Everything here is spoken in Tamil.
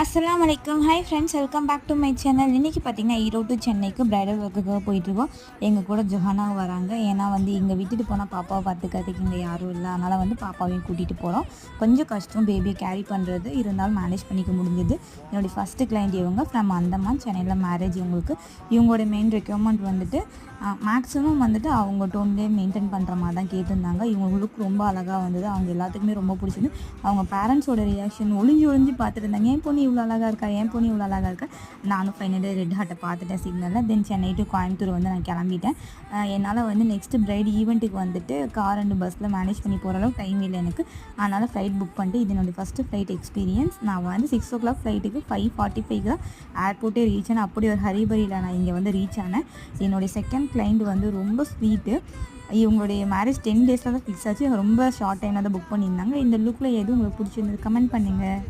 அஸ்ஸலாமு அலைக்கும். Hi friends, welcome back to my channel. இன்றைக்கி பார்த்திங்கன்னா ஈரோடு டு சென்னைக்கு ப்ரைடல் ஒர்க்குக்காக போயிட்டுருக்கோம். எங்கள் கூட ஜொஹானா வராங்க. ஏன்னா இங்கே விட்டுட்டு போனால் பாப்பாவை பார்த்துக்கிறதுக்கு இங்கே யாரும் இல்லை. அதனால் பாப்பாவையும் கூட்டிகிட்டு போகிறோம். கொஞ்சம் கஷ்டம் பேபியை கேரி பண்ணுறது, இருந்தாலும் மேனேஜ் பண்ணிக்க முடிஞ்சது. என்னுடைய ஃபஸ்ட்டு கிளைண்ட் இவங்க ஃப்ரம் அந்தமான், சென்னையில் மேரேஜ் இவங்களுக்கு. இவங்களோட மெயின் ரெக்யர்மெண்ட் மேக்ஸிமம் அவங்க டோன்லேயே மெயின்டைன் பண்ணுற மாதிரி தான் கேட்டிருந்தாங்க. இவங்களுக்கு ரொம்ப அழகாக வந்தது. அவங்க எல்லாத்துக்குமே ரொம்ப பிடிச்சது. அவங்க பேரண்ட்ஸோட ரியாக்ஷன் ஒளிஞ்சு பார்த்துட்டு இருந்தாங்க. என் பொண்ணு இவ்வளோ அழகாக இருக்கா, என் பொண்ணு இவ்வளோ அழகாக இருக்கா. நானும் ஃபைனலாக ரெட் ஹார்ட்டை பார்த்துட்டேன் சிக்னலில். தென் சென்னை டு கோயம்புத்தூர் நான் கிளம்பிட்டேன். என்னால் நெக்ஸ்ட் பிரைட் ஈவெண்ட்டுக்கு கார் அண்ட் பஸ்ஸில் மேனேஜ் பண்ணி போகிற அளவுக்கு டைம் இல்லை எனக்கு. அதனால் ஃப்ளைட் புக் பண்ணிட்டு இது என்னுடைய ஃபஸ்ட்டு ஃப்ளைட் எக்ஸ்பீரியன்ஸ். நான் 6 o'clock ஃப்ளைட்டுக்கு 5:45 தான் ஏர்போர்ட்டே ரீச் ஆனேன். அப்படி ஒரு ஹரிபரியில் நான் இங்கே ரீச் ஆனேன். என்னுடைய செகண்ட் கிளைண்ட் ரொம்ப ஸ்வீட்டு. இவங்களுடைய மேரேஜ் 10 days தான் ஃபிக்ஸ் ஆச்சு. ரொம்ப ஷார்ட் டைமில் தான் புக் பண்ணியிருந்தாங்க. இந்த லுக்கில் எதுவும் உங்களுக்கு பிடிச்சிருந்தது கமெண்ட் பண்ணுங்கள்.